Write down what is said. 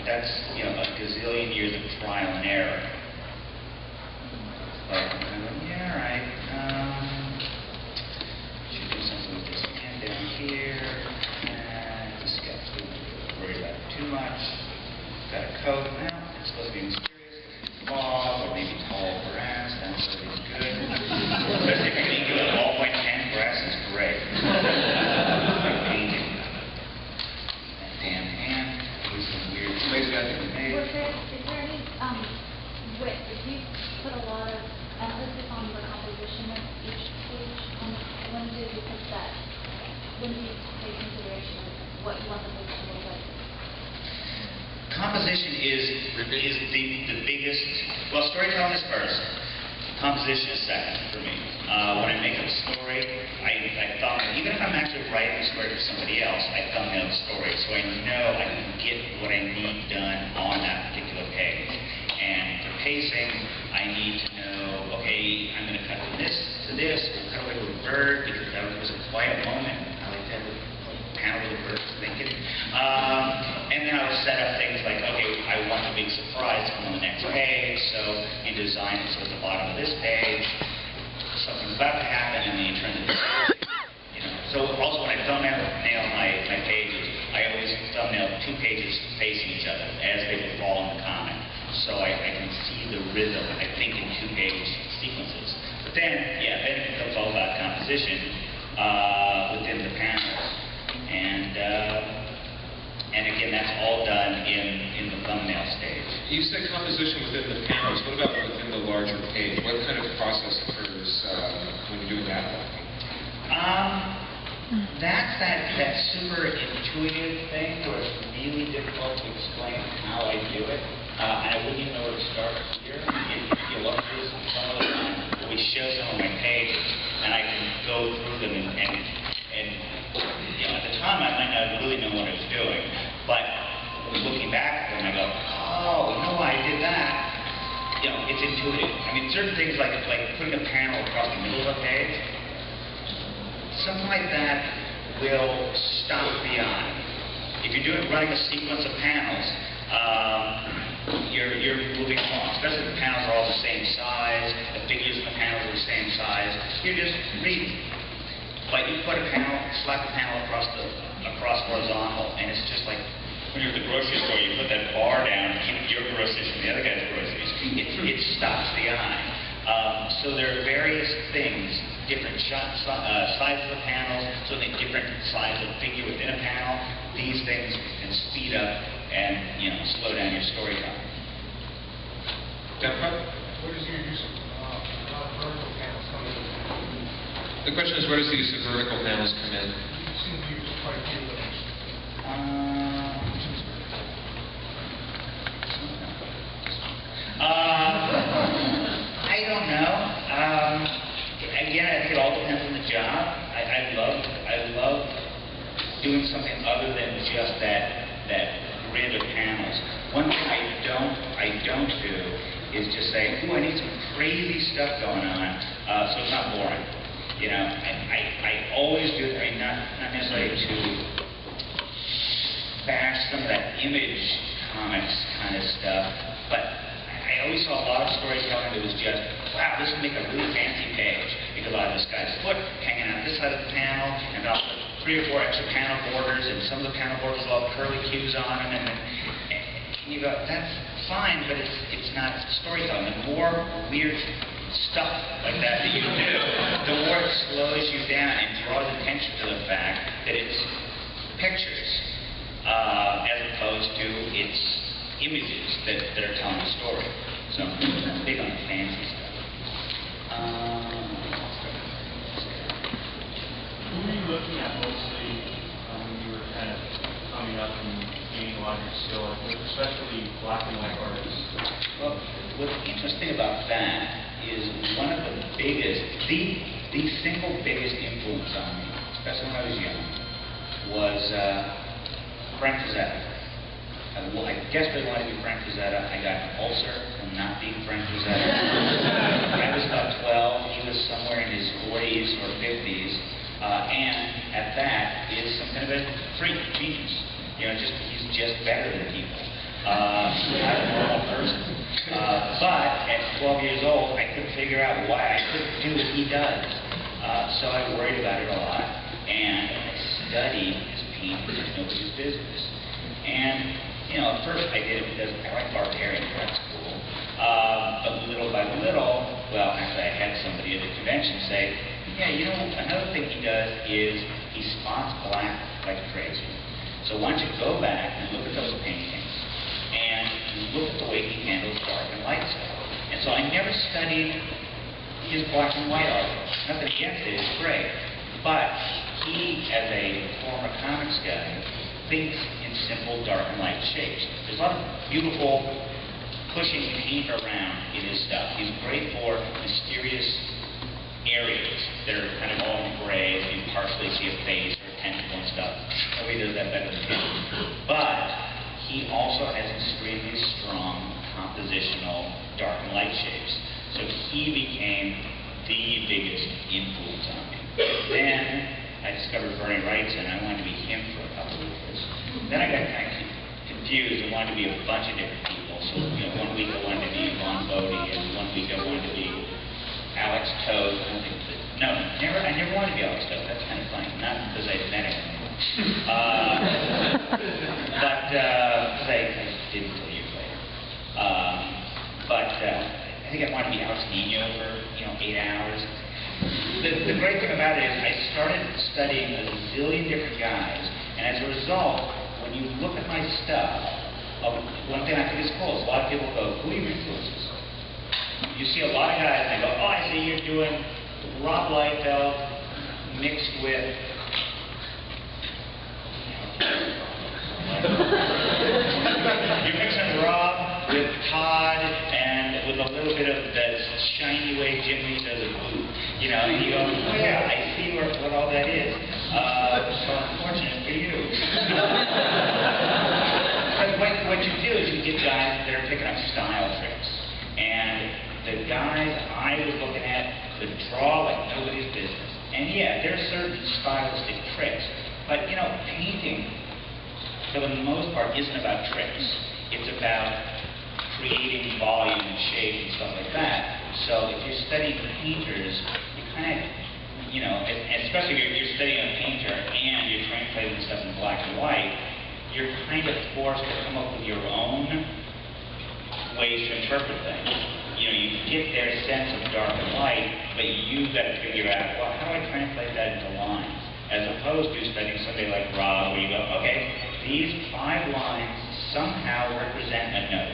that's, you know, a gazillion years of trial and error. But yeah, all right. Should do something with this hand down here. And the sketch. Don't worry about it too much. Got a coat now. It's supposed to be mysterious. Fog, or maybe tall grass. That's always good. But if you can do a ballpoint pen, grass is great. Like painting. That damn hand. Do some weird things that can make. Is there any width? If you put a lot of emphasis on the composition of each page, when do you put that? When do you take consideration of what you want the page to look like? Composition is the biggest. Well, storytelling is first. Composition is second for me. When I make up a story, I thumbnail. Even if I'm actually writing a story for somebody else, I thumbnail the story so I know I can get what I need done on that particular page. And for pacing, I need to know, okay, I'm going to cut from this to this. We'll cut away to a bird because that was a quiet moment. I like to have a panel with the birds thinking. And then I'll set up things like, okay, I want the big surprise to come on the next page, so you design it so at the bottom of this page, something's about to happen, and then you turn it into you know. So also when I thumbnail my pages, I always thumbnail 2 pages facing each other as they would fall in the comic. So I can see the rhythm, I think, in 2-page sequences. But then, yeah, then it becomes all about composition within the panels. And again, that's all done in the thumbnail stage. You said composition within the panels. What about within the larger page? What kind of process occurs when you're doing that? That's that super intuitive thing where it's really difficult to explain how I do it. And I wouldn't even know where to start here. If you look through some of the time, we show some of my pages, and I can go through them and you know, at the time I might not really know what I was doing, but looking back at them, I go, oh, you know why I did that? You know, it's intuitive. I mean, certain things like putting a panel across the middle of a page, something like that will stop the eye. If you're running a sequence of panels, you're moving along, especially if the panels are all the same size, the figures in the panels are the same size, you're just reading. But you put a panel, slap a panel across horizontal, and it's just like when you're at the grocery store, you put that bar down and keep your groceries from the other guy's groceries. It stops the eye. So there are various things, different sizes of panels, certainly different sizes of figure within a panel. These things can speed up and, you know, slow down your storytelling. Where does your use of vertical panels come in? The question is, where does the use of vertical panels come in? You seem to use quite a few of those. I don't know. Again, I think it all depends on the job. I love doing something other than just that grid of panels. One thing I don't do is just say, ooh, I need some crazy stuff going on, so it's not boring. You know, I always do it. I mean, not necessarily to bash some of that image comics kind of stuff, but I always saw a lot of storytelling that was just, wow, this would make a really fancy page because I have this guy's foot hanging out this side of the panel, and I'll put 3 or 4 extra panel borders, and some of the panel borders will have curly cues on them, and you go, that's fine, but it's not storytelling. The more weird stuff like that you do, the more it slows you down and draws attention to the fact that it's pictures as opposed to it's images that are telling a story. So I'm big on the fancy stuff. Who were you looking at mostly when you were kind of coming up and gaining a lot of your skill, especially black and white artists? Well, what's interesting about that is one of the biggest, the single biggest influence on me, especially when I was young, was Frank Frazetta. I desperately wanted to be Frank Frazetta. I got an ulcer from not being Frank Frazetta. I was about 12. He was somewhere in his 40s or 50s. And at that is some kind of a freak genius. You know, he's just better than people. Not a normal person. But at 12 years old, I couldn't figure out why I couldn't do what he does. So I worried about it a lot, and I studied his painting as nobody's business. And, at first I did it because I like barbarian, that's cool. But little by little, well, actually I had somebody at the convention say, yeah, another thing he does is he spots black like crazy. So why don't you go back and look at those paintings and look at the way he handles dark and light stuff. And so I never studied his black and white art. Nothing against it, it's great. But he, as a former comics guy, thinks in simple dark and light shapes. There's a lot of beautiful pushing paint around in his stuff. He's great for mysterious areas that are kind of all in gray, and you partially see a face or a tentacle and stuff. Nobody does that better than him. But he also has extremely strong compositional dark and light shapes. So he became the biggest influence on me. Then I discovered Bernie Wrightson, and I wanted to be him for a couple of years. Then I got kind of confused and wanted to be a bunch of different people. So, one week I wanted to be Ron Bodie, and one week I wanted to be Alex Toad. I never wanted to be Alex Toad. That's kind of funny. Not because I met him. But because I didn't until years later. I think I wanted to be Alex Nino for 8 hours. The great thing about it is I started studying a zillion different guys, and as a result, when you look at my stuff, one thing I think is cool is a lot of people go, who are your influences? You see a lot of guys and they go, oh, I see you're doing Rob Liefeld mixed with you're mixing Rob with Todd and with a little bit of that shiny way Jim Lee does a boo. And you go, oh yeah, I see what all that is. So unfortunate for you. But what you do is you get guys that are picking up style tricks. And the guys I was looking at could draw like nobody's business. And yeah, there are certain stylistic tricks. But painting, for the most part, isn't about tricks. It's about creating volume and shape and stuff like that. So if you're studying painters, you kind of, especially if you're studying a painter and you're translating stuff in black and white, you're kind of forced to come up with your own ways to interpret things. You get their sense of dark and light, but you've got to figure out, well, how do I translate that into lines? As opposed to studying somebody like Rob, where you go, okay, these 5 lines somehow represent a note.